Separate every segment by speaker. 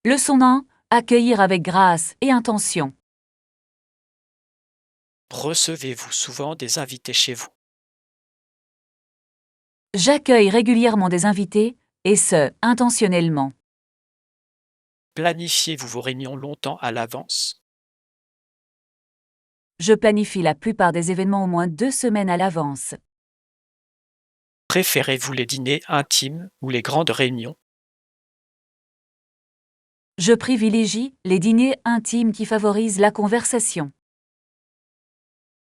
Speaker 1: Leçon 1. Accueillir avec grâce et intention.
Speaker 2: Recevez-vous souvent des invités chez vous?
Speaker 1: J'accueille régulièrement des invités, et ce, intentionnellement.
Speaker 2: Planifiez-vous vos réunions longtemps à l'avance?
Speaker 1: Je planifie la plupart des événements au moins 2 semaines à l'avance.
Speaker 2: Préférez-vous les dîners intimes ou les grandes réunions?
Speaker 1: Je privilégie les dîners intimes qui favorisent la conversation.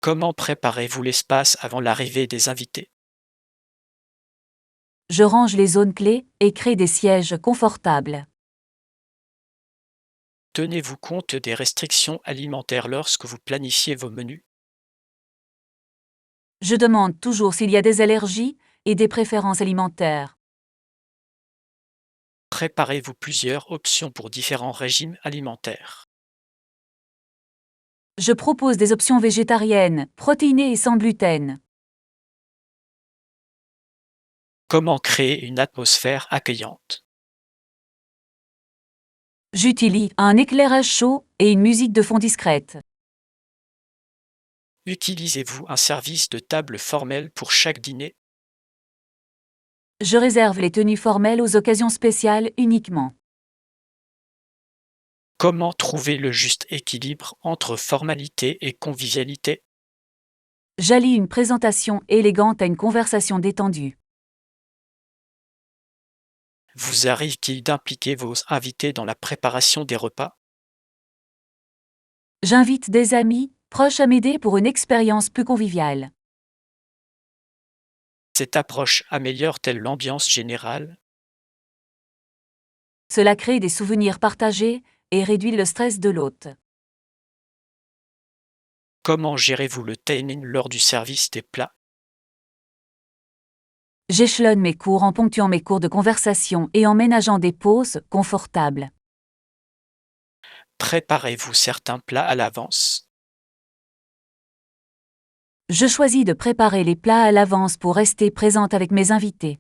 Speaker 2: Comment préparez-vous l'espace avant l'arrivée des invités?
Speaker 1: Je range les zones clés et crée des sièges confortables.
Speaker 2: Tenez-vous compte des restrictions alimentaires lorsque vous planifiez vos menus?
Speaker 1: Je demande toujours s'il y a des allergies et des préférences alimentaires.
Speaker 2: Préparez-vous plusieurs options pour différents régimes alimentaires?
Speaker 1: Je propose des options végétariennes, protéinées et sans gluten.
Speaker 2: Comment créer une atmosphère accueillante?
Speaker 1: J'utilise un éclairage chaud et une musique de fond discrète.
Speaker 2: Utilisez-vous un service de table formel pour chaque dîner?
Speaker 1: Je réserve les tenues formelles aux occasions spéciales uniquement.
Speaker 2: Comment trouver le juste équilibre entre formalité et convivialité?
Speaker 1: J'allie une présentation élégante à une conversation détendue.
Speaker 2: Vous arrive-t-il d'impliquer vos invités dans la préparation des repas?
Speaker 1: J'invite des amis, proches à m'aider pour une expérience plus conviviale.
Speaker 2: Cette approche améliore-t-elle l'ambiance générale?
Speaker 1: Cela crée des souvenirs partagés et réduit le stress de l'hôte.
Speaker 2: Comment gérez-vous le timing lors du service des plats?
Speaker 1: J'échelonne mes cours en ponctuant mes cours de conversation et en ménageant des pauses confortables.
Speaker 2: Préparez-vous certains plats à l'avance?
Speaker 1: Je choisis de préparer les plats à l'avance pour rester présente avec mes invités.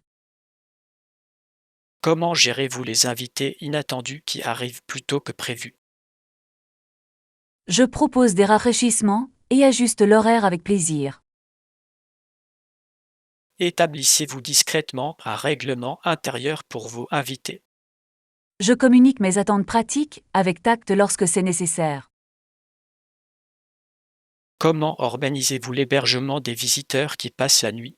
Speaker 2: Comment gérez-vous les invités inattendus qui arrivent plus tôt que prévu?
Speaker 1: Je propose des rafraîchissements et ajuste l'horaire avec plaisir.
Speaker 2: Établissez-vous discrètement un règlement intérieur pour vos invités?
Speaker 1: Je communique mes attentes pratiques avec tact lorsque c'est nécessaire.
Speaker 2: Comment organisez-vous l'hébergement des visiteurs qui passent la nuit?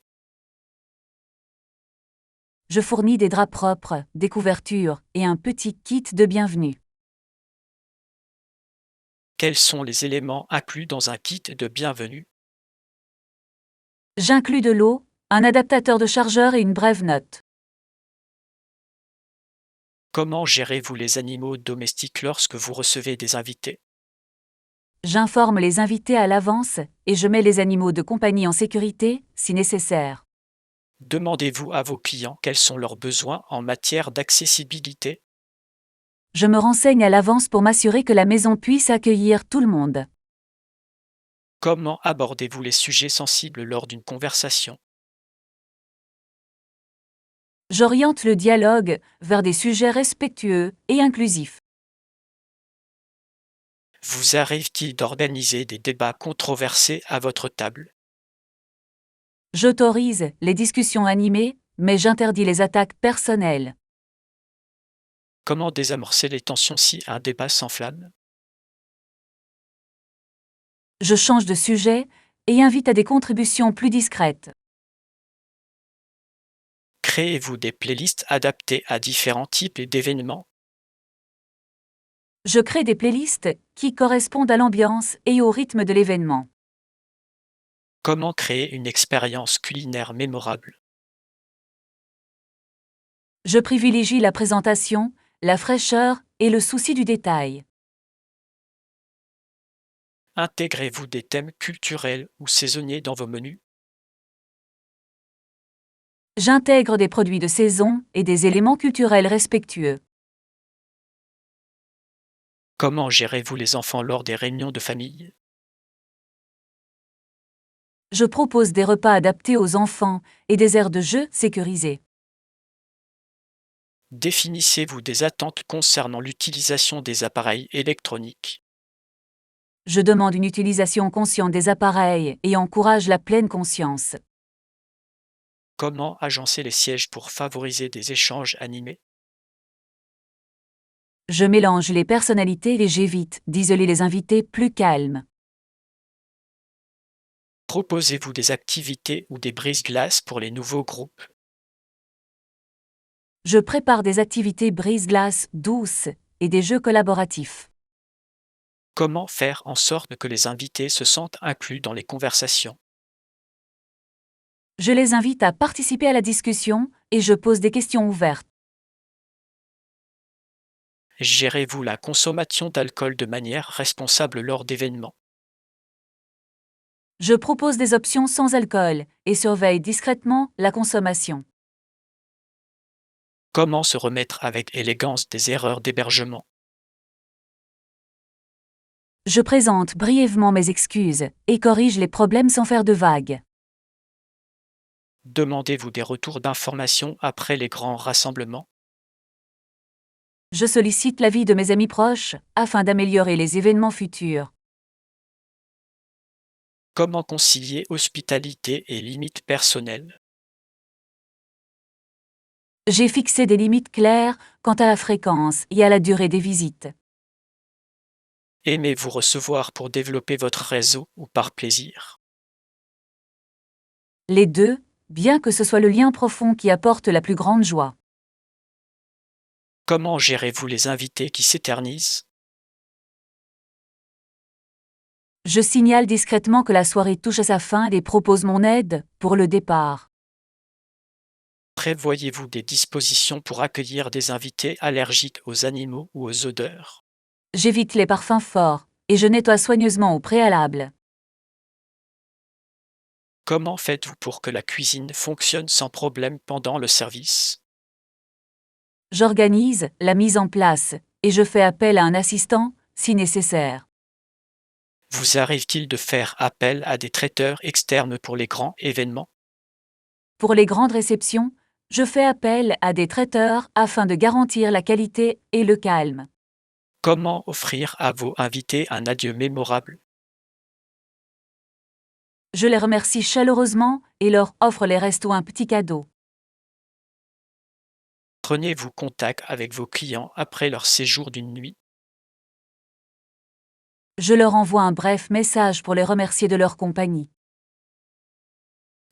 Speaker 1: Je fournis des draps propres, des couvertures et un petit kit de bienvenue.
Speaker 2: Quels sont les éléments inclus dans un kit de bienvenue?
Speaker 1: J'inclus de l'eau, un adaptateur de chargeur et une brève note.
Speaker 2: Comment gérez-vous les animaux domestiques lorsque vous recevez des invités?
Speaker 1: J'informe les invités à l'avance et je mets les animaux de compagnie en sécurité, si nécessaire.
Speaker 2: Demandez-vous à vos clients quels sont leurs besoins en matière d'accessibilité?
Speaker 1: Je me renseigne à l'avance pour m'assurer que la maison puisse accueillir tout le monde.
Speaker 2: Comment abordez-vous les sujets sensibles lors d'une conversation?
Speaker 1: J'oriente le dialogue vers des sujets respectueux et inclusifs.
Speaker 2: Vous arrive-t-il d'organiser des débats controversés à votre table?
Speaker 1: J'autorise les discussions animées, mais j'interdis les attaques personnelles.
Speaker 2: Comment désamorcer les tensions si un débat s'enflamme?
Speaker 1: Je change de sujet et invite à des contributions plus discrètes.
Speaker 2: Créez-vous des playlists adaptées à différents types d'événements?
Speaker 1: Je crée des playlists qui correspondent à l'ambiance et au rythme de l'événement.
Speaker 2: Comment créer une expérience culinaire mémorable?
Speaker 1: Je privilégie la présentation, la fraîcheur et le souci du détail.
Speaker 2: Intégrez-vous des thèmes culturels ou saisonniers dans vos menus?
Speaker 1: J'intègre des produits de saison et des éléments culturels respectueux.
Speaker 2: Comment gérez-vous les enfants lors des réunions de famille?
Speaker 1: Je propose des repas adaptés aux enfants et des aires de jeu sécurisées.
Speaker 2: Définissez-vous des attentes concernant l'utilisation des appareils électroniques.
Speaker 1: Je demande une utilisation consciente des appareils et encourage la pleine conscience.
Speaker 2: Comment agencer les sièges pour favoriser des échanges animés?
Speaker 1: Je mélange les personnalités et j'évite d'isoler les invités plus calmes.
Speaker 2: Proposez-vous des activités ou des brises-glaces pour les nouveaux groupes?
Speaker 1: Je prépare des activités brise-glace douces et des jeux collaboratifs.
Speaker 2: Comment faire en sorte que les invités se sentent inclus dans les conversations?
Speaker 1: Je les invite à participer à la discussion et je pose des questions ouvertes.
Speaker 2: Gérez-vous la consommation d'alcool de manière responsable lors d'événements?
Speaker 1: Je propose des options sans alcool et surveille discrètement la consommation.
Speaker 2: Comment se remettre avec élégance des erreurs d'hébergement?
Speaker 1: Je présente brièvement mes excuses et corrige les problèmes sans faire de vagues.
Speaker 2: Demandez-vous des retours d'informations après les grands rassemblements?
Speaker 1: Je sollicite l'avis de mes amis proches afin d'améliorer les événements futurs.
Speaker 2: Comment concilier hospitalité et limites personnelles?
Speaker 1: J'ai fixé des limites claires quant à la fréquence et à la durée des visites.
Speaker 2: Aimez-vous recevoir pour développer votre réseau ou par plaisir?
Speaker 1: Les deux, bien que ce soit le lien profond qui apporte la plus grande joie.
Speaker 2: Comment gérez-vous les invités qui s'éternisent?
Speaker 1: Je signale discrètement que la soirée touche à sa fin et propose mon aide pour le départ.
Speaker 2: Prévoyez-vous des dispositions pour accueillir des invités allergiques aux animaux ou aux odeurs?
Speaker 1: J'évite les parfums forts et je nettoie soigneusement au préalable.
Speaker 2: Comment faites-vous pour que la cuisine fonctionne sans problème pendant le service?
Speaker 1: J'organise la mise en place et je fais appel à un assistant si nécessaire.
Speaker 2: Vous arrive-t-il de faire appel à des traiteurs externes pour les grands événements?
Speaker 1: Pour les grandes réceptions, je fais appel à des traiteurs afin de garantir la qualité et le calme.
Speaker 2: Comment offrir à vos invités un adieu mémorable?
Speaker 1: Je les remercie chaleureusement et leur offre les restos un petit cadeau.
Speaker 2: Prenez-vous contact avec vos clients après leur séjour d'une nuit?
Speaker 1: Je leur envoie un bref message pour les remercier de leur compagnie.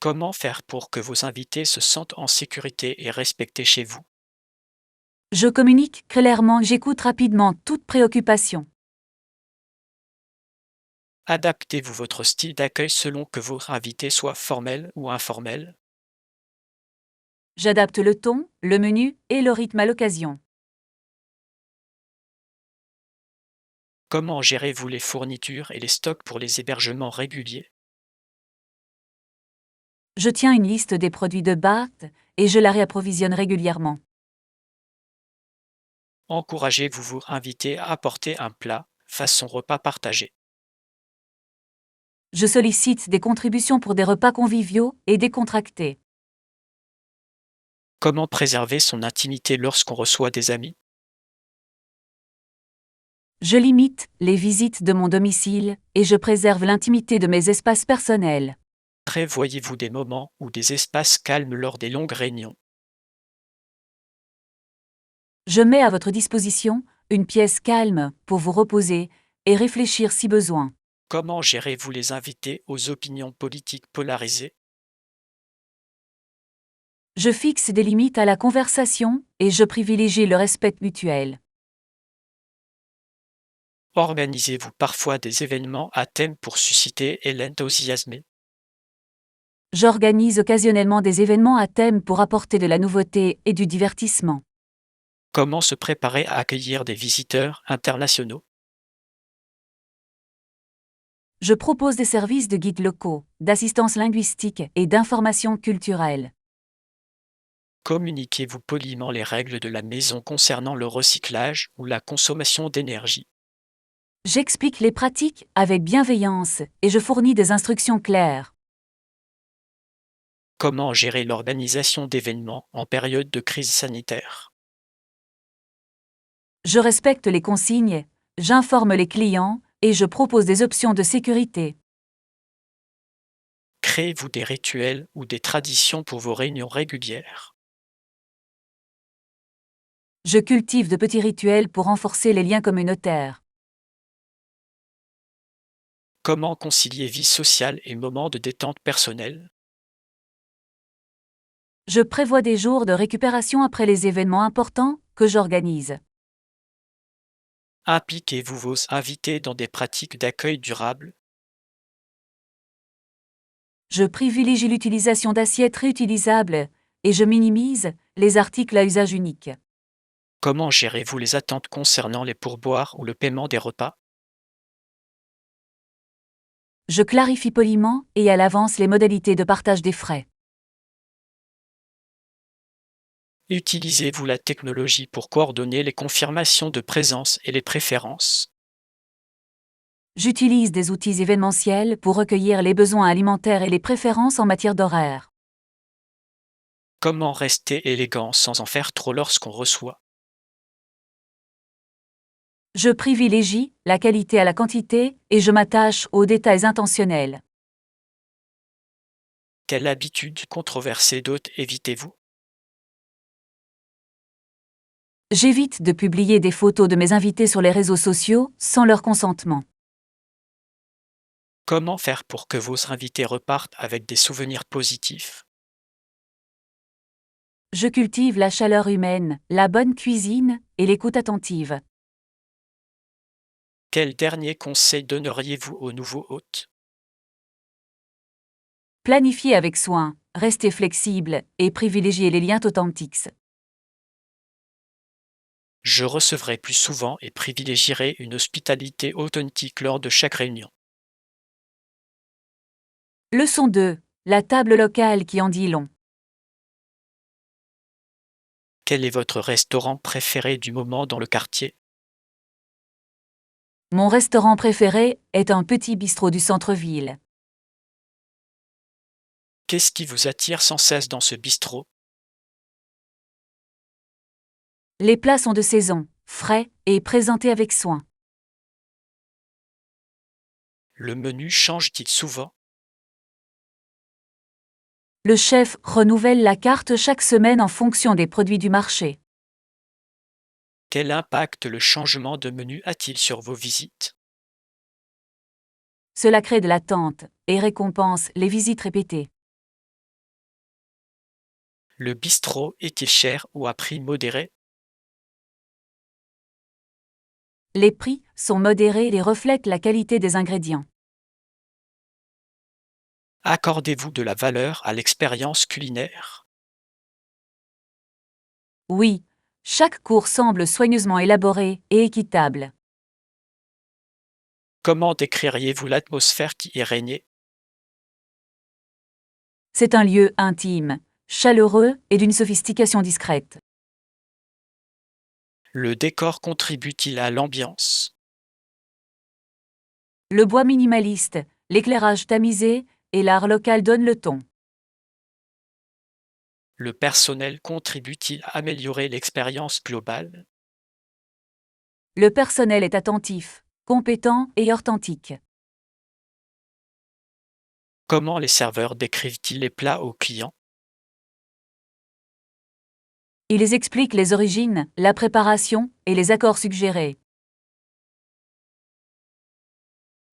Speaker 2: Comment faire pour que vos invités se sentent en sécurité et respectés chez vous?
Speaker 1: Je communique clairement, j'écoute rapidement toute préoccupation.
Speaker 2: Adaptez-vous votre style d'accueil selon que votre invité soit formel ou informel?
Speaker 1: J'adapte le ton, le menu et le rythme à l'occasion.
Speaker 2: Comment gérez-vous les fournitures et les stocks pour les hébergements réguliers?
Speaker 1: Je tiens une liste des produits de base et je la réapprovisionne régulièrement.
Speaker 2: Encouragez-vous vos invités à apporter un plat façon repas partagé?
Speaker 1: Je sollicite des contributions pour des repas conviviaux et décontractés.
Speaker 2: Comment préserver son intimité lorsqu'on reçoit des amis?
Speaker 1: Je limite les visites de mon domicile et je préserve l'intimité de mes espaces personnels.
Speaker 2: Prévoyez-vous des moments ou des espaces calmes lors des longues réunions?
Speaker 1: Je mets à votre disposition une pièce calme pour vous reposer et réfléchir si besoin.
Speaker 2: Comment gérez-vous les invités aux opinions politiques polarisées?
Speaker 1: Je fixe des limites à la conversation et je privilégie le respect mutuel.
Speaker 2: Organisez-vous parfois des événements à thème pour susciter et l'enthousiasmer?
Speaker 1: J'organise occasionnellement des événements à thème pour apporter de la nouveauté et du divertissement.
Speaker 2: Comment se préparer à accueillir des visiteurs internationaux?
Speaker 1: Je propose des services de guides locaux, d'assistance linguistique et d'information culturelle.
Speaker 2: Communiquez-vous poliment les règles de la maison concernant le recyclage ou la consommation d'énergie?
Speaker 1: J'explique les pratiques avec bienveillance et je fournis des instructions claires.
Speaker 2: Comment gérer l'organisation d'événements en période de crise sanitaire?
Speaker 1: Je respecte les consignes, j'informe les clients et je propose des options de sécurité.
Speaker 2: Créez-vous des rituels ou des traditions pour vos réunions régulières?
Speaker 1: Je cultive de petits rituels pour renforcer les liens communautaires.
Speaker 2: Comment concilier vie sociale et moments de détente personnelle?
Speaker 1: Je prévois des jours de récupération après les événements importants que j'organise.
Speaker 2: Impliquez-vous vos invités dans des pratiques d'accueil durable?
Speaker 1: Je privilégie l'utilisation d'assiettes réutilisables et je minimise les articles à usage unique.
Speaker 2: Comment gérez-vous les attentes concernant les pourboires ou le paiement des repas?
Speaker 1: Je clarifie poliment et à l'avance les modalités de partage des frais.
Speaker 2: Utilisez-vous la technologie pour coordonner les confirmations de présence et les préférences?
Speaker 1: J'utilise des outils événementiels pour recueillir les besoins alimentaires et les préférences en matière d'horaire.
Speaker 2: Comment rester élégant sans en faire trop lorsqu'on reçoit?
Speaker 1: Je privilégie la qualité à la quantité et je m'attache aux détails intentionnels.
Speaker 2: Quelle habitude controversée d'hôte évitez-vous?
Speaker 1: J'évite de publier des photos de mes invités sur les réseaux sociaux sans leur consentement.
Speaker 2: Comment faire pour que vos invités repartent avec des souvenirs positifs?
Speaker 1: Je cultive la chaleur humaine, la bonne cuisine et l'écoute attentive.
Speaker 2: Quel dernier conseil donneriez-vous aux nouveaux hôtes?
Speaker 1: Planifiez avec soin, restez flexible et privilégiez les liens authentiques.
Speaker 2: Je recevrai plus souvent et privilégierai une hospitalité authentique lors de chaque réunion.
Speaker 1: Leçon 2. La table locale qui en dit long.
Speaker 2: Quel est votre restaurant préféré du moment dans le quartier?
Speaker 1: Mon restaurant préféré est un petit bistrot du centre-ville.
Speaker 2: Qu'est-ce qui vous attire sans cesse dans ce bistrot?
Speaker 1: Les plats sont de saison, frais et présentés avec soin.
Speaker 2: Le menu change-t-il souvent?
Speaker 1: Le chef renouvelle la carte chaque semaine en fonction des produits du marché.
Speaker 2: Quel impact le changement de menu a-t-il sur vos visites?
Speaker 1: Cela crée de l'attente et récompense les visites répétées.
Speaker 2: Le bistrot est-il cher ou à prix modéré?
Speaker 1: Les prix sont modérés et reflètent la qualité des ingrédients.
Speaker 2: Accordez-vous de la valeur à l'expérience culinaire?
Speaker 1: Oui, chaque cours semble soigneusement élaboré et équitable.
Speaker 2: Comment décririez-vous l'atmosphère qui y régnait?
Speaker 1: C'est un lieu intime, chaleureux et d'une sophistication discrète.
Speaker 2: Le décor contribue-t-il à l'ambiance?
Speaker 1: Le bois minimaliste, l'éclairage tamisé et l'art local donnent le ton.
Speaker 2: Le personnel contribue-t-il à améliorer l'expérience globale?
Speaker 1: Le personnel est attentif, compétent et authentique.
Speaker 2: Comment les serveurs décrivent-ils les plats aux clients?
Speaker 1: Ils expliquent les origines, la préparation et les accords suggérés.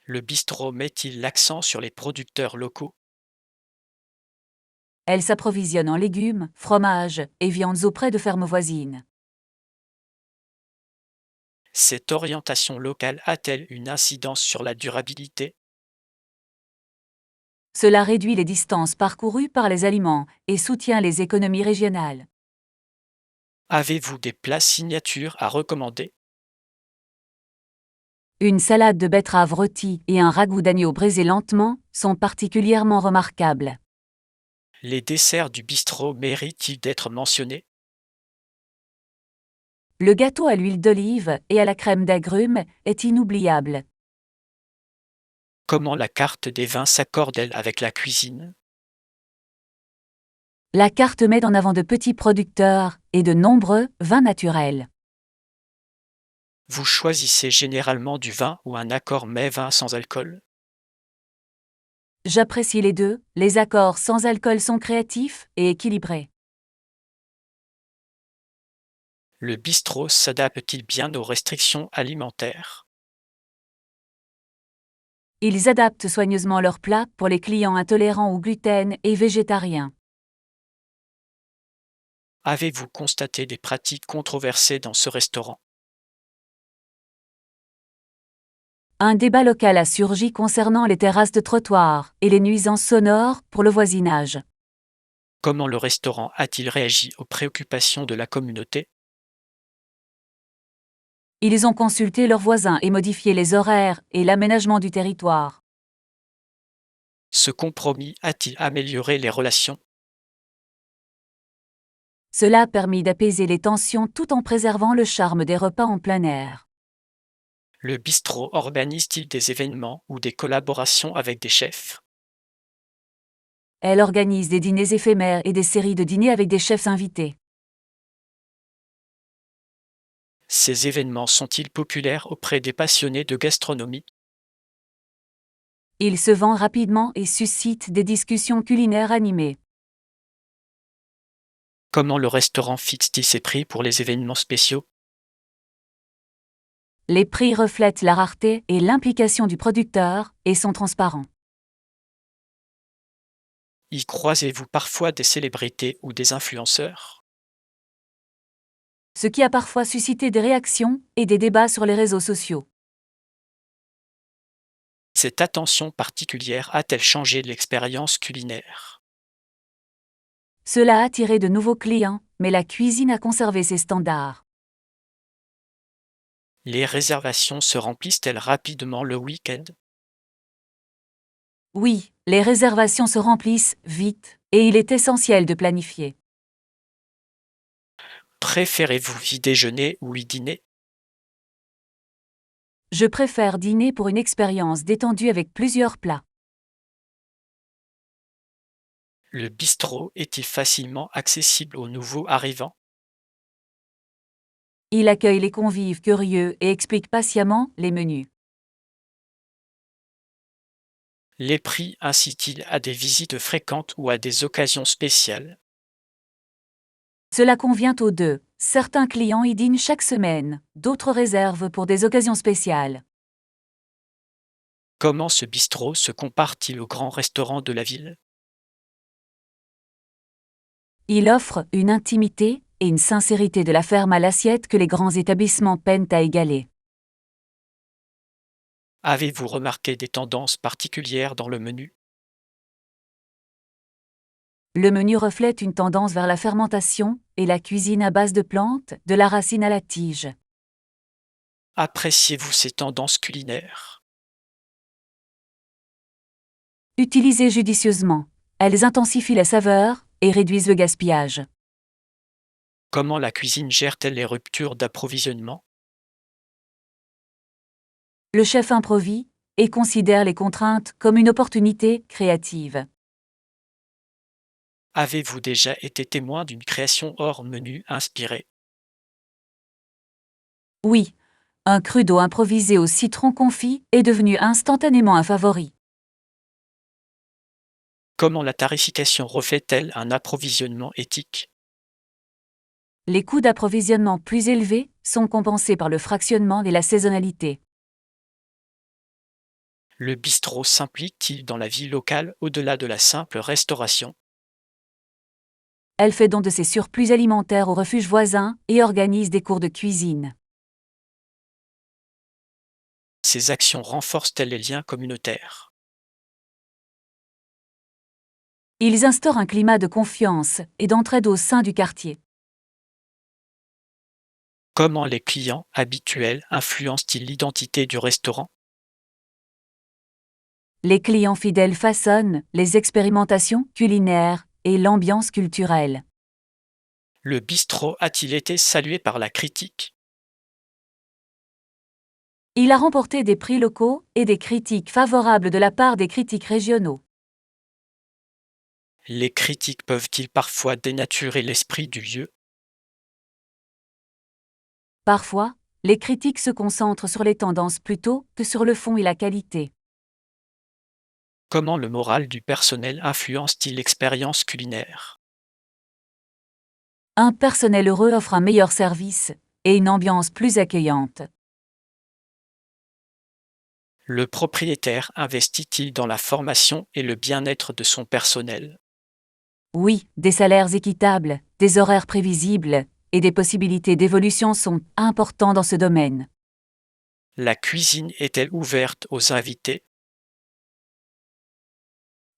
Speaker 2: Le bistrot met-il l'accent sur les producteurs locaux?
Speaker 1: Elles s'approvisionnent en légumes, fromages et viandes auprès de fermes voisines.
Speaker 2: Cette orientation locale a-t-elle une incidence sur la durabilité?
Speaker 1: Cela réduit les distances parcourues par les aliments et soutient les économies régionales.
Speaker 2: Avez-vous des plats signatures à recommander?
Speaker 1: Une salade de betterave rôtie et un ragoût d'agneau braisé lentement sont particulièrement remarquables.
Speaker 2: Les desserts du bistrot méritent-ils d'être mentionnés?
Speaker 1: Le gâteau à l'huile d'olive et à la crème d'agrumes est inoubliable.
Speaker 2: Comment la carte des vins s'accorde-t-elle avec la cuisine?
Speaker 1: La carte met en avant de petits producteurs et de nombreux vins naturels.
Speaker 2: Vous choisissez généralement du vin ou un accord mets-vin sans alcool.
Speaker 1: J'apprécie les deux, les accords sans alcool sont créatifs et équilibrés.
Speaker 2: Le bistrot s'adapte-t-il bien aux restrictions alimentaires?
Speaker 1: Ils adaptent soigneusement leurs plats pour les clients intolérants au gluten et végétariens.
Speaker 2: Avez-vous constaté des pratiques controversées dans ce restaurant?
Speaker 1: Un débat local a surgi concernant les terrasses de trottoir et les nuisances sonores pour le voisinage.
Speaker 2: Comment le restaurant a-t-il réagi aux préoccupations de la communauté?
Speaker 1: Ils ont consulté leurs voisins et modifié les horaires et l'aménagement du territoire.
Speaker 2: Ce compromis a-t-il amélioré les relations?
Speaker 1: Cela a permis d'apaiser les tensions tout en préservant le charme des repas en plein air.
Speaker 2: Le bistrot organise-t-il des événements ou des collaborations avec des chefs?
Speaker 1: Elle organise des dîners éphémères et des séries de dîners avec des chefs invités.
Speaker 2: Ces événements sont-ils populaires auprès des passionnés de gastronomie?
Speaker 1: Ils se vendent rapidement et suscitent des discussions culinaires animées.
Speaker 2: Comment le restaurant fixe-t-il ses prix pour les événements spéciaux?
Speaker 1: Les prix reflètent la rareté et l'implication du producteur et sont transparents.
Speaker 2: Y croisez-vous parfois des célébrités ou des influenceurs?
Speaker 1: Ce qui a parfois suscité des réactions et des débats sur les réseaux sociaux.
Speaker 2: Cette attention particulière a-t-elle changé l'expérience culinaire?
Speaker 1: Cela a attiré de nouveaux clients, mais la cuisine a conservé ses standards.
Speaker 2: Les réservations se remplissent-elles rapidement le week-end?
Speaker 1: Oui, les réservations se remplissent vite, et il est essentiel de planifier.
Speaker 2: Préférez-vous y déjeuner ou y dîner?
Speaker 1: Je préfère dîner pour une expérience détendue avec plusieurs plats.
Speaker 2: Le bistrot est-il facilement accessible aux nouveaux arrivants?
Speaker 1: Il accueille les convives curieux et explique patiemment les menus.
Speaker 2: Les prix incitent-ils à des visites fréquentes ou à des occasions spéciales?
Speaker 1: Cela convient aux deux. Certains clients y dînent chaque semaine, d'autres réservent pour des occasions spéciales.
Speaker 2: Comment ce bistrot se compare-t-il aux grands restaurants de la ville?
Speaker 1: Il offre une intimité et une sincérité de la ferme à l'assiette que les grands établissements peinent à égaler.
Speaker 2: Avez-vous remarqué des tendances particulières dans le menu?
Speaker 1: Le menu reflète une tendance vers la fermentation et la cuisine à base de plantes, de la racine à la tige.
Speaker 2: Appréciez-vous ces tendances culinaires?
Speaker 1: Utilisées judicieusement, elles intensifient la saveur et réduisent le gaspillage.
Speaker 2: Comment la cuisine gère-t-elle les ruptures d'approvisionnement?
Speaker 1: Le chef improvise et considère les contraintes comme une opportunité créative.
Speaker 2: Avez-vous déjà été témoin d'une création hors menu inspirée?
Speaker 1: Oui, un cru d'eau improvisé au citron confit est devenu instantanément un favori.
Speaker 2: Comment la tarification reflète-t-elle un approvisionnement éthique?
Speaker 1: Les coûts d'approvisionnement plus élevés sont compensés par le fractionnement et la saisonnalité.
Speaker 2: Le bistrot s'implique-t-il dans la vie locale au-delà de la simple restauration?
Speaker 1: Elle fait don de ses surplus alimentaires aux refuges voisins et organise des cours de cuisine.
Speaker 2: Ces actions renforcent-elles les liens communautaires?
Speaker 1: Ils instaurent un climat de confiance et d'entraide au sein du quartier.
Speaker 2: Comment les clients habituels influencent-ils l'identité du restaurant?
Speaker 1: Les clients fidèles façonnent les expérimentations culinaires et l'ambiance culturelle.
Speaker 2: Le bistrot a-t-il été salué par la critique?
Speaker 1: Il a remporté des prix locaux et des critiques favorables de la part des critiques régionaux.
Speaker 2: Les critiques peuvent-ils parfois dénaturer l'esprit du lieu?
Speaker 1: Parfois, les critiques se concentrent sur les tendances plutôt que sur le fond et la qualité.
Speaker 2: Comment le moral du personnel influence-t-il l'expérience culinaire?
Speaker 1: Un personnel heureux offre un meilleur service et une ambiance plus accueillante.
Speaker 2: Le propriétaire investit-il dans la formation et le bien-être de son personnel?
Speaker 1: Oui, des salaires équitables, des horaires prévisibles et des possibilités d'évolution sont importants dans ce domaine.
Speaker 2: La cuisine est-elle ouverte aux invités?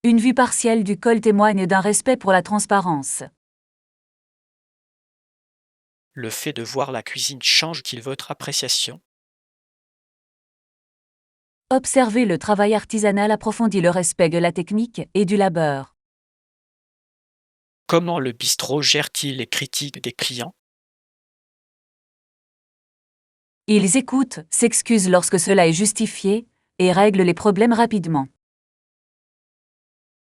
Speaker 1: Une vue partielle du col témoigne d'un respect pour la transparence.
Speaker 2: Le fait de voir la cuisine change-t-il votre appréciation?
Speaker 1: Observer le travail artisanal approfondit le respect de la technique et du labeur.
Speaker 2: Comment le bistrot gère-t-il les critiques des clients?
Speaker 1: Ils écoutent, s'excusent lorsque cela est justifié et règlent les problèmes rapidement.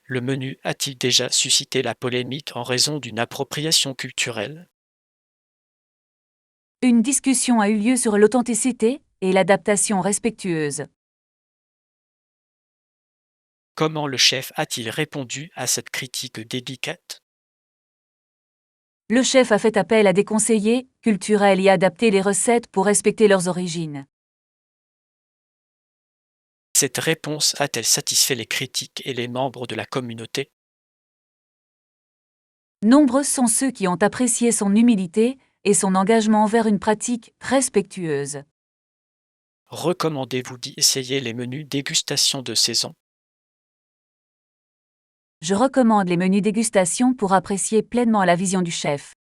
Speaker 2: Le menu a-t-il déjà suscité la polémique en raison d'une appropriation culturelle?
Speaker 1: Une discussion a eu lieu sur l'authenticité et l'adaptation respectueuse.
Speaker 2: Comment le chef a-t-il répondu à cette critique délicate?
Speaker 1: Le chef a fait appel à des conseillers culturels et a adapté les recettes pour respecter leurs origines.
Speaker 2: Cette réponse a-t-elle satisfait les critiques et les membres de la communauté?
Speaker 1: Nombreux sont ceux qui ont apprécié son humilité et son engagement envers une pratique respectueuse.
Speaker 2: Recommandez-vous d'y essayer les menus dégustation de saison?
Speaker 1: Je recommande les menus dégustation pour apprécier pleinement la vision du chef.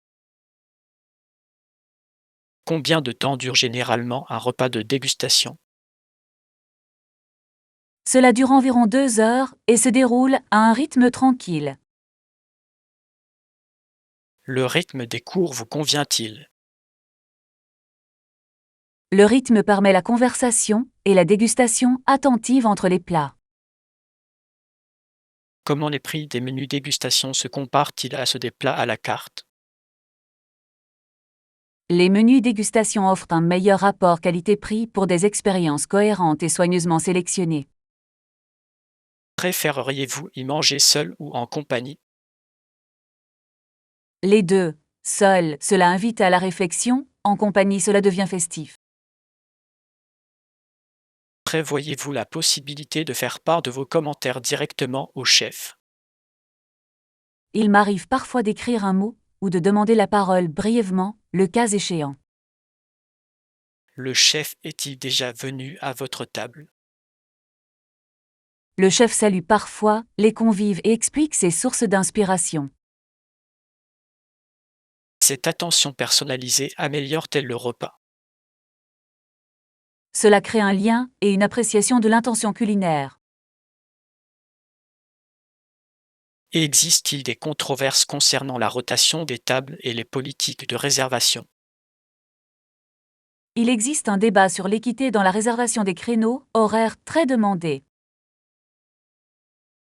Speaker 2: Combien de temps dure généralement un repas de dégustation?
Speaker 1: Cela dure environ 2 heures et se déroule à un rythme tranquille.
Speaker 2: Le rythme des cours vous convient-il?
Speaker 1: Le rythme permet la conversation et la dégustation attentive entre les plats.
Speaker 2: Comment les prix des menus dégustation se comparent-ils à ceux des plats à la carte?
Speaker 1: Les menus dégustation offrent un meilleur rapport qualité-prix pour des expériences cohérentes et soigneusement sélectionnées.
Speaker 2: Préféreriez-vous y manger seul ou en compagnie?
Speaker 1: Les deux, seul, cela invite à la réflexion, en compagnie, cela devient festif.
Speaker 2: Prévoyez-vous la possibilité de faire part de vos commentaires directement au chef?
Speaker 1: Il m'arrive parfois d'écrire un mot ou de demander la parole brièvement, le cas échéant.
Speaker 2: Le chef est-il déjà venu à votre table?
Speaker 1: Le chef salue parfois les convives et explique ses sources d'inspiration.
Speaker 2: Cette attention personnalisée améliore-t-elle le repas?
Speaker 1: Cela crée un lien et une appréciation de l'intention culinaire.
Speaker 2: Existe-t-il des controverses concernant la rotation des tables et les politiques de réservation?
Speaker 1: Il existe un débat sur l'équité dans la réservation des créneaux, horaires très demandés.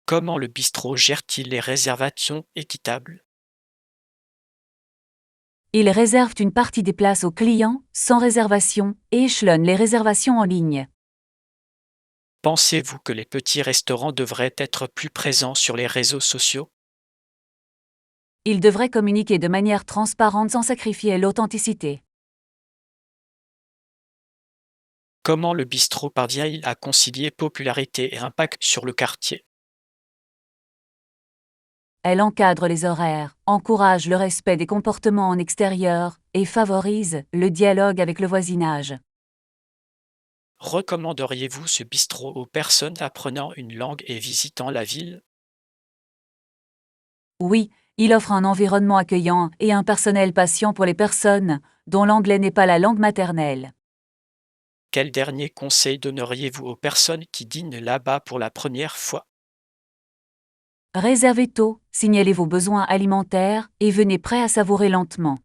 Speaker 2: Comment le bistrot gère-t-il les réservations équitables?
Speaker 1: Ils réservent une partie des places aux clients, sans réservation, et échelonnent les réservations en ligne.
Speaker 2: Pensez-vous que les petits restaurants devraient être plus présents sur les réseaux sociaux?
Speaker 1: Ils devraient communiquer de manière transparente sans sacrifier l'authenticité.
Speaker 2: Comment le bistrot parvient-il à concilier popularité et impact sur le quartier?
Speaker 1: Elle encadre les horaires, encourage le respect des comportements en extérieur et favorise le dialogue avec le voisinage.
Speaker 2: Recommanderiez-vous ce bistrot aux personnes apprenant une langue et visitant la ville?
Speaker 1: Oui, il offre un environnement accueillant et un personnel patient pour les personnes dont l'anglais n'est pas la langue maternelle.
Speaker 2: Quel dernier conseil donneriez-vous aux personnes qui dînent là-bas pour la première fois?
Speaker 1: Réservez tôt, signalez vos besoins alimentaires et venez prêt à savourer lentement.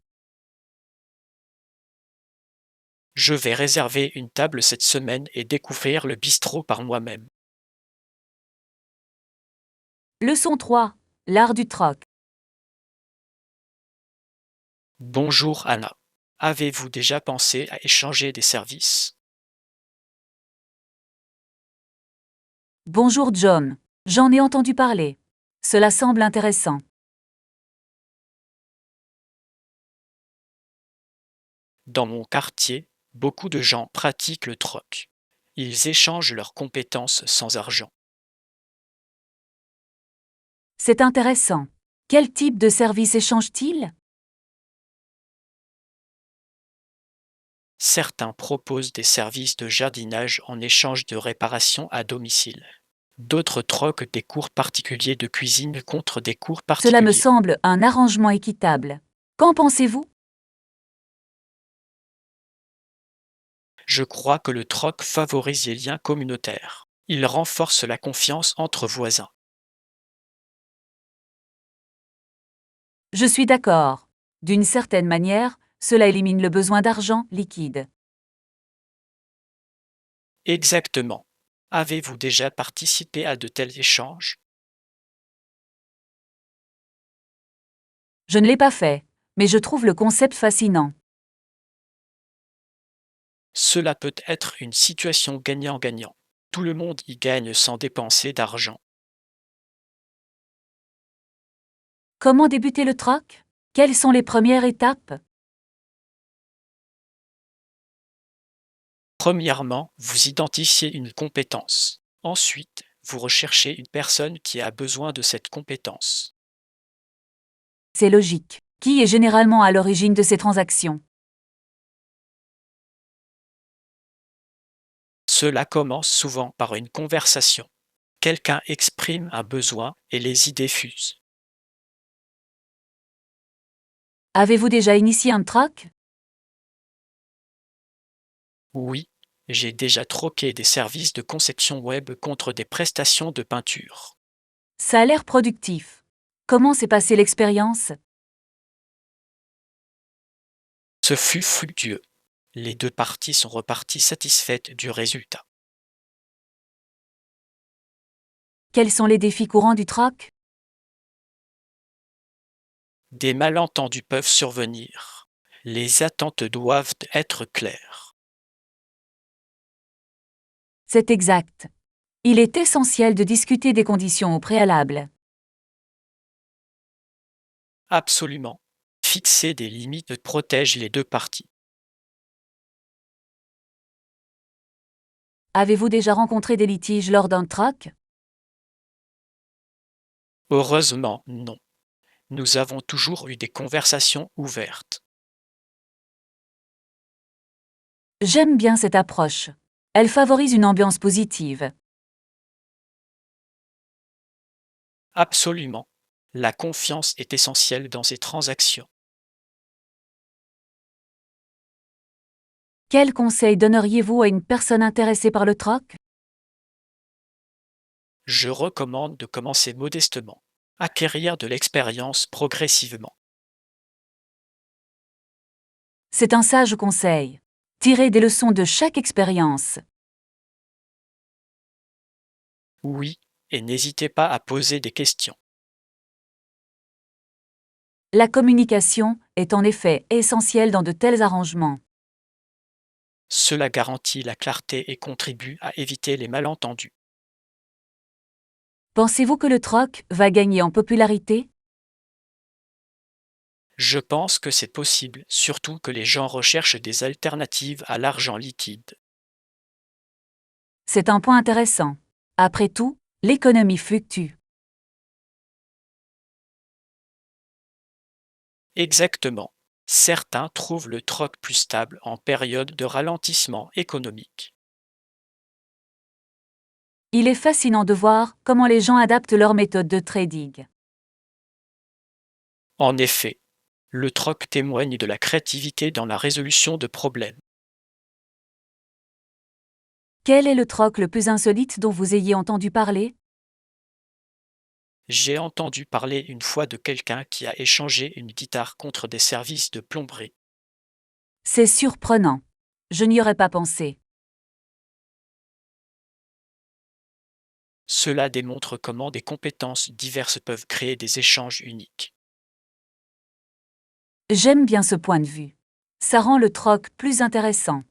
Speaker 2: Je vais réserver une table cette semaine et découvrir le bistrot par moi-même.
Speaker 1: Leçon 3. L'art du troc.
Speaker 2: Bonjour Anna. Avez-vous déjà pensé à échanger des services?
Speaker 1: Bonjour John. J'en ai entendu parler. Cela semble intéressant.
Speaker 2: Dans mon quartier, beaucoup de gens pratiquent le troc. Ils échangent leurs compétences sans argent.
Speaker 1: C'est intéressant. Quel type de service échange-t-il?
Speaker 2: Certains proposent des services de jardinage en échange de réparations à domicile. D'autres troquent des cours particuliers de cuisine contre des cours
Speaker 1: Cela me
Speaker 2: particuliers.
Speaker 1: semble un arrangement équitable. Qu'en pensez-vous?
Speaker 2: Je crois que le troc favorise les liens communautaires. Il renforce la confiance entre voisins.
Speaker 1: Je suis d'accord. D'une certaine manière, cela élimine le besoin d'argent liquide.
Speaker 2: Exactement. Avez-vous déjà participé à de tels échanges?
Speaker 1: Je ne l'ai pas fait, mais je trouve le concept fascinant.
Speaker 2: Cela peut être une situation gagnant-gagnant. Tout le monde y gagne sans dépenser d'argent.
Speaker 1: Comment débuter le troc? Quelles sont les premières étapes?
Speaker 2: Premièrement, vous identifiez une compétence. Ensuite, vous recherchez une personne qui a besoin de cette compétence.
Speaker 1: C'est logique. Qui est généralement à l'origine de ces transactions?
Speaker 2: Cela commence souvent par une conversation. Quelqu'un exprime un besoin et les idées fusent.
Speaker 1: Avez-vous déjà initié un troc?
Speaker 2: Oui, j'ai déjà troqué des services de conception web contre des prestations de peinture.
Speaker 1: Ça a l'air productif. Comment s'est passée l'expérience?
Speaker 2: Ce fut fructueux. Les deux parties sont reparties satisfaites du résultat.
Speaker 1: Quels sont les défis courants du troc?
Speaker 2: Des malentendus peuvent survenir. Les attentes doivent être claires.
Speaker 1: C'est exact. Il est essentiel de discuter des conditions au préalable.
Speaker 2: Absolument. Fixer des limites protège les deux parties.
Speaker 1: Avez-vous déjà rencontré des litiges lors d'un troc?
Speaker 2: Heureusement, non. Nous avons toujours eu des conversations ouvertes.
Speaker 1: J'aime bien cette approche. Elle favorise une ambiance positive.
Speaker 2: Absolument. La confiance est essentielle dans ces transactions.
Speaker 1: Quel conseil donneriez-vous à une personne intéressée par le troc?
Speaker 2: Je recommande de commencer modestement, acquérir de l'expérience progressivement.
Speaker 1: C'est un sage conseil. Tirez des leçons de chaque expérience.
Speaker 2: Oui, et n'hésitez pas à poser des questions.
Speaker 1: La communication est en effet essentielle dans de tels arrangements.
Speaker 2: Cela garantit la clarté et contribue à éviter les malentendus.
Speaker 1: Pensez-vous que le troc va gagner en popularité?
Speaker 2: Je pense que c'est possible, surtout que les gens recherchent des alternatives à l'argent liquide.
Speaker 1: C'est un point intéressant. Après tout, l'économie fluctue.
Speaker 2: Exactement. Certains trouvent le troc plus stable en période de ralentissement économique.
Speaker 1: Il est fascinant de voir comment les gens adaptent leurs méthodes de trading.
Speaker 2: En effet, le troc témoigne de la créativité dans la résolution de problèmes.
Speaker 1: Quel est le troc le plus insolite dont vous ayez entendu parler?
Speaker 2: J'ai entendu parler une fois de quelqu'un qui a échangé une guitare contre des services de plomberie.
Speaker 1: C'est surprenant. Je n'y aurais pas pensé.
Speaker 2: Cela démontre comment des compétences diverses peuvent créer des échanges uniques.
Speaker 1: J'aime bien ce point de vue. Ça rend le troc plus intéressant.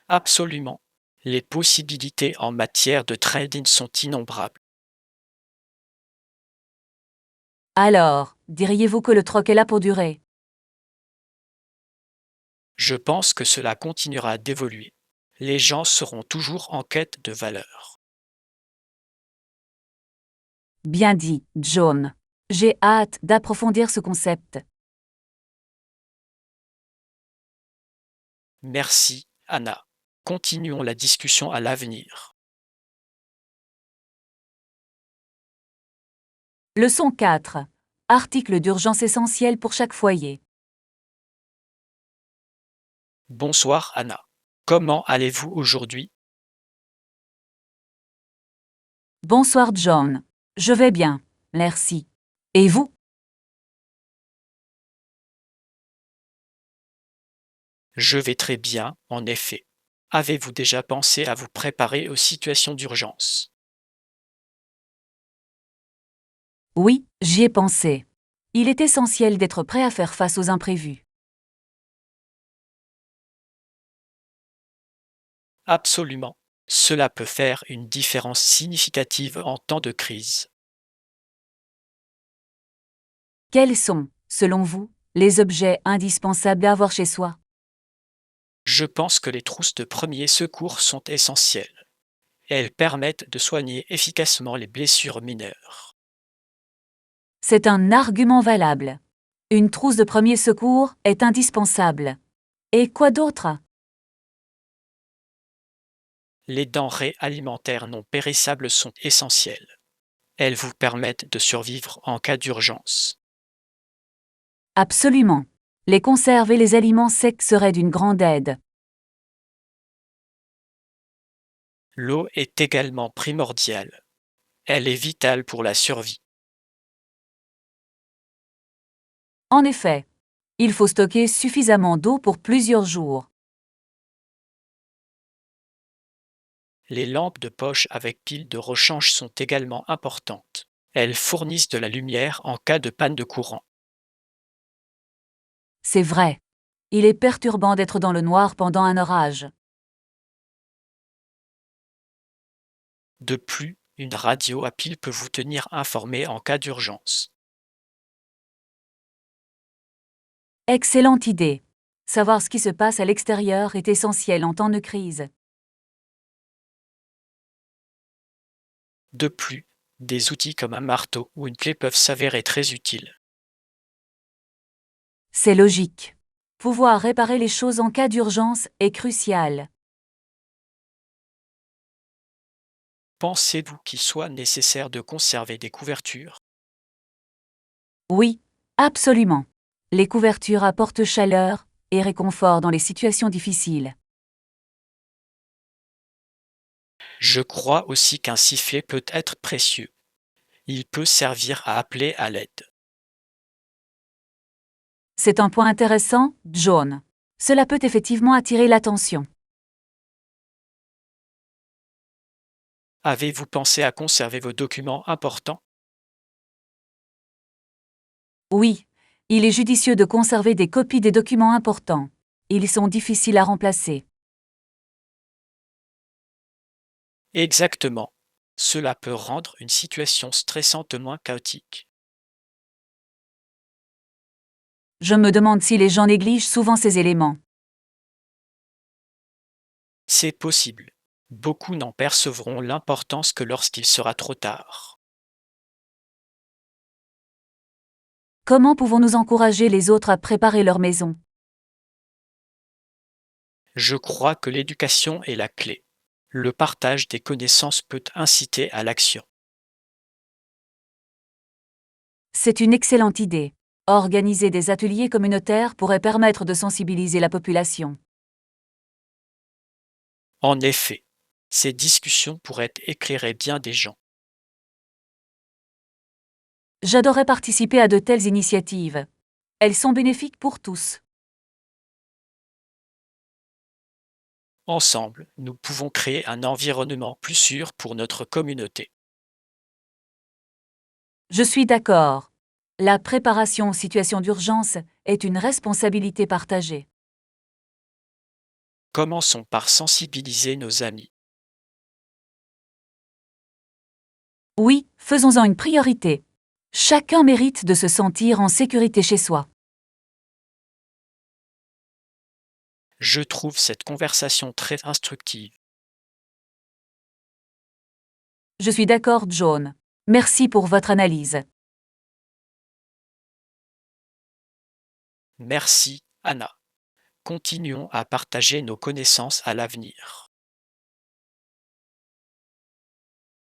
Speaker 2: Absolument. Les possibilités en matière de trading sont innombrables.
Speaker 1: Alors, diriez-vous que le troc est là pour durer?
Speaker 2: Je pense que cela continuera d'évoluer. Les gens seront toujours en quête de valeur.
Speaker 1: Bien dit, John. J'ai hâte d'approfondir ce concept.
Speaker 2: Merci, Anna. Continuons la discussion à l'avenir.
Speaker 1: Leçon 4. Article d'urgence essentiel pour chaque foyer.
Speaker 2: Bonsoir, Anna. Comment allez-vous aujourd'hui?
Speaker 1: Bonsoir, John. Je vais bien, merci. Et vous?
Speaker 2: Je vais très bien, en effet. Avez-vous déjà pensé à vous préparer aux situations d'urgence?
Speaker 1: Oui, j'y ai pensé. Il est essentiel d'être prêt à faire face aux imprévus.
Speaker 2: Absolument. Cela peut faire une différence significative en temps de crise.
Speaker 1: Quels sont, selon vous, les objets indispensables à avoir chez soi?
Speaker 2: Je pense que les trousses de premiers secours sont essentielles. Elles permettent de soigner efficacement les blessures mineures.
Speaker 1: C'est un argument valable. Une trousse de premier secours est indispensable. Et quoi d'autre?
Speaker 2: Les denrées alimentaires non périssables sont essentielles. Elles vous permettent de survivre en cas d'urgence.
Speaker 1: Absolument. Les conserves et les aliments secs seraient d'une grande aide.
Speaker 2: L'eau est également primordiale. Elle est vitale pour la survie.
Speaker 1: En effet, il faut stocker suffisamment d'eau pour plusieurs jours.
Speaker 2: Les lampes de poche avec pile de rechange sont également importantes. Elles fournissent de la lumière en cas de panne de courant.
Speaker 1: C'est vrai. Il est perturbant d'être dans le noir pendant un orage.
Speaker 2: De plus, une radio à pile peut vous tenir informé en cas d'urgence.
Speaker 1: Excellente idée. Savoir ce qui se passe à l'extérieur est essentiel en temps de crise.
Speaker 2: De plus, des outils comme un marteau ou une clé peuvent s'avérer très utiles.
Speaker 1: C'est logique. Pouvoir réparer les choses en cas d'urgence est crucial.
Speaker 2: Pensez-vous qu'il soit nécessaire de conserver des couvertures?
Speaker 1: Oui, absolument. Les couvertures apportent chaleur et réconfort dans les situations difficiles.
Speaker 2: Je crois aussi qu'un sifflet peut être précieux. Il peut servir à appeler à l'aide.
Speaker 1: C'est un point intéressant, John. Cela peut effectivement attirer l'attention.
Speaker 2: Avez-vous pensé à conserver vos documents importants?
Speaker 1: Oui, il est judicieux de conserver des copies des documents importants. Ils sont difficiles à remplacer.
Speaker 2: Exactement. Cela peut rendre une situation stressante moins chaotique.
Speaker 1: Je me demande si les gens négligent souvent ces éléments.
Speaker 2: C'est possible. Beaucoup n'en percevront l'importance que lorsqu'il sera trop tard.
Speaker 1: Comment pouvons-nous encourager les autres à préparer leur maison?
Speaker 2: Je crois que l'éducation est la clé. Le partage des connaissances peut inciter à l'action.
Speaker 1: C'est une excellente idée. Organiser des ateliers communautaires pourrait permettre de sensibiliser la population.
Speaker 2: En effet, ces discussions pourraient éclairer bien des gens.
Speaker 1: J'adorerais participer à de telles initiatives. Elles sont bénéfiques pour tous.
Speaker 2: Ensemble, nous pouvons créer un environnement plus sûr pour notre communauté.
Speaker 1: Je suis d'accord. La préparation aux situations d'urgence est une responsabilité partagée.
Speaker 2: Commençons par sensibiliser nos amis.
Speaker 1: Oui, faisons-en une priorité. Chacun mérite de se sentir en sécurité chez soi.
Speaker 2: Je trouve cette conversation très instructive.
Speaker 1: Je suis d'accord, John. Merci pour votre analyse.
Speaker 2: Merci, Anna. Continuons à partager nos connaissances à l'avenir.